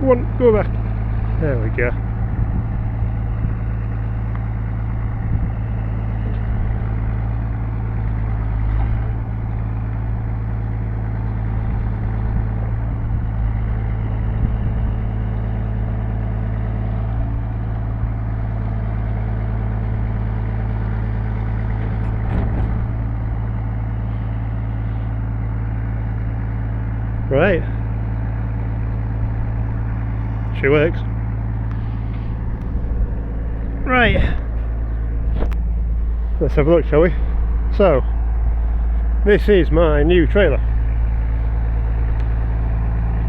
Go on, go back. There we go. Right. She works. Right. Let's have a look, shall we? So, this is my new trailer.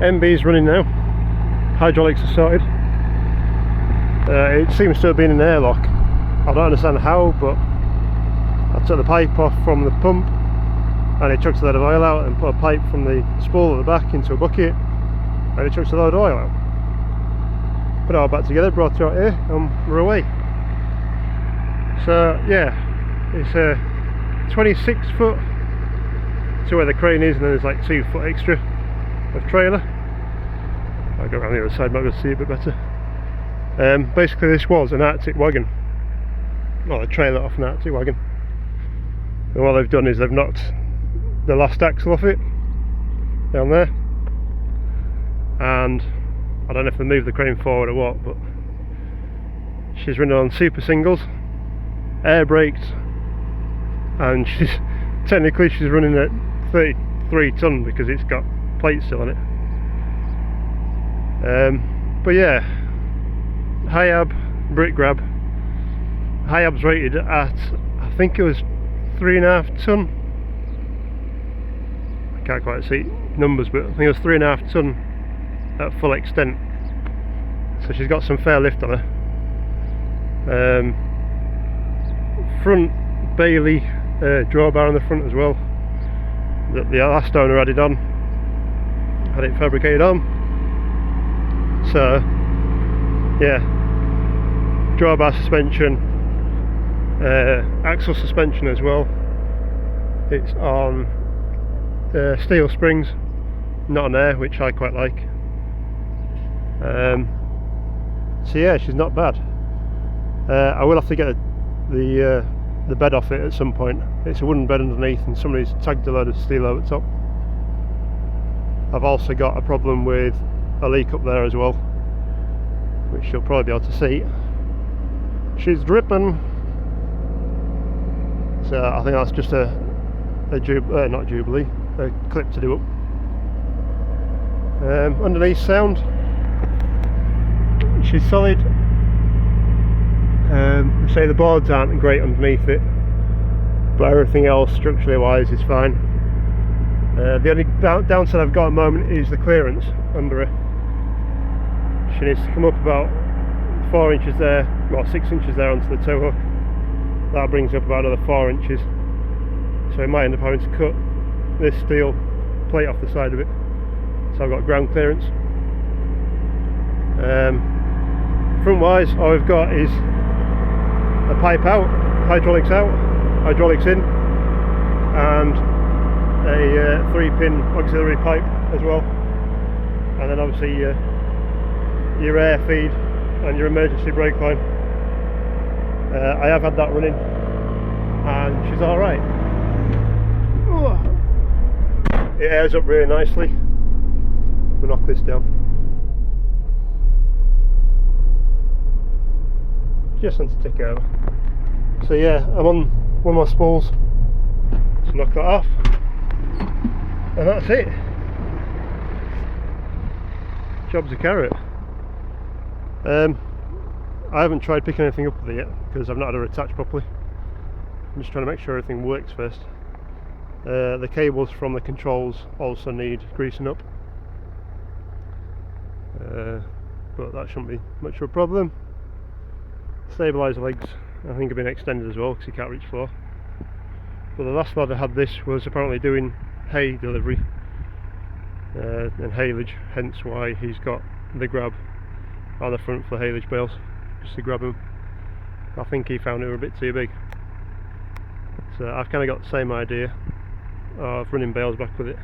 MB's running now. Hydraulics are sorted. It seems to have been an airlock. I don't understand how, but I took the pipe off from the pump and it chucked a load of oil out, and put a pipe from the spool at the back into a bucket and it chucked a load of oil out. Put it all back together, brought it out here, and we're away. So yeah, it's a 26 foot to where the crane is, and then there's like 2 foot extra of trailer. I'll go around the other side, might be able to see it a bit better. Basically this was an Arctic wagon, or a trailer off an Arctic wagon, and what they've done is they've knocked the last axle off it down there, and I don't know if they moved the crane forward or what, but she's running on super singles, air braked, and she's running at 33 ton because it's got plates still on it. But yeah, Hiab brick grab. Hiab's rated at, I think it was 3.5 ton. I can't quite see numbers, but I think it was 3.5 ton at full extent, so she's got some fair lift on her. Front Bailey drawbar on the front as well, that the last owner added on, had it fabricated on. So yeah, drawbar suspension, axle suspension as well. It's on steel springs, not on air, which I quite like. So yeah, she's not bad. I will have to get the bed off it at some point. It's a wooden bed underneath, and somebody's tagged a load of steel over the top. I've also got a problem with a leak up there as well, which you'll probably be able to see. She's dripping. So I think that's just a not Jubilee, a clip to do up. Underneath sound, she's solid. Say the boards aren't great underneath it, but everything else structurally wise is fine. The only downside I've got at the moment is the clearance under her. She needs to come up about 4 inches there, well 6 inches there onto the tow hook. That brings up about another 4 inches, so I might end up having to cut this steel plate off the side of it, so I've got ground clearance. Front wise, all we've got is a pipe out, hydraulics out, hydraulics in, and a 3-pin auxiliary pipe as well, and then obviously your air feed and your emergency brake line. I have had that running and she's alright. It airs up really nicely. We'll knock this down. Just want to tick over. So yeah, I'm on one of my spools, so knock that off, and that's it. Job's a carrot. I haven't tried picking anything up with it yet because I've not had her attached properly. I'm just trying to make sure everything works first. The cables from the controls also need greasing up, but that shouldn't be much of a problem. Stabiliser legs I think have been extended as well because you can't reach floor. But the last lad that had this was apparently doing hay delivery and haylage, hence why he's got the grab on the front for the haylage bales, just to grab them. I think he found it were a bit too big, so I've kind of got the same idea of running bales back with it.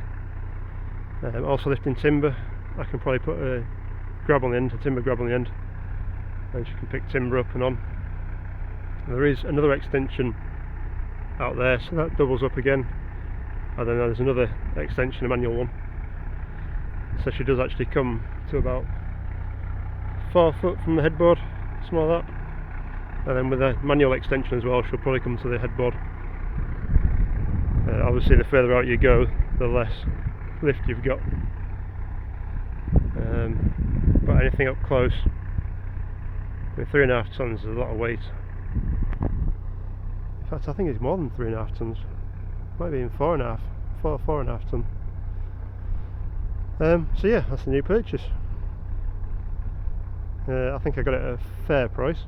Also lifting timber, I can probably put a grab on the end, a timber grab on the end, and she can pick timber up and on. There is another extension out there, so that doubles up again, and then there's another extension, a manual one, so she does actually come to about 4 foot from the headboard, something like that. And then with a manual extension as well, she'll probably come to the headboard. Obviously the further out you go, the less lift you've got, but anything up close with 3.5 tons is a lot of weight. In fact, I think it's more than 3.5 tons, might be even 4.5 ton. So yeah, that's a new purchase. I think I got it at a fair price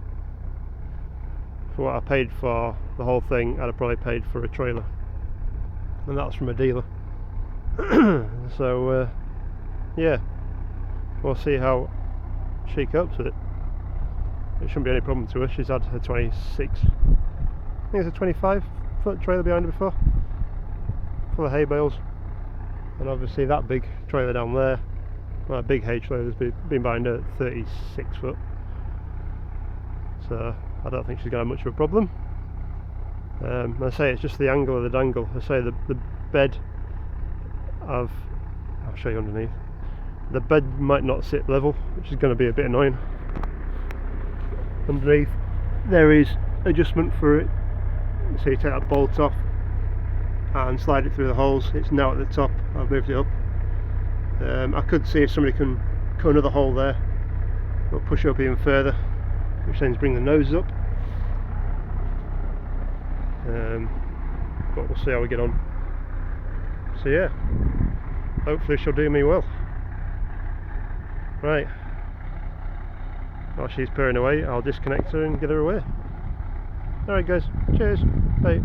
for what I paid for the whole thing. I'd have probably paid for a trailer, and that's from a dealer. So yeah, we'll see how she copes with it. It shouldn't be any problem to her. She's had her 26, I think it's a 25 foot trailer behind her before, full of hay bales, and obviously that big trailer down there, well, that big hay trailer has been behind her at 36 foot, so I don't think she's going to have much of a problem. I say it's just the angle of the dangle. I say the bed I'll show you underneath. The bed might not sit level, which is going to be a bit annoying. Underneath there is adjustment for it, so you take that bolt off and slide it through the holes. It's now at the top, I've moved it up. I could see if somebody can cut another hole there, or push it up even further, which then bring the nose up. But we'll see how we get on. So yeah, hopefully she'll do me well. Right, while she's purring away, I'll disconnect her and get her away. Alright guys, cheers, bye.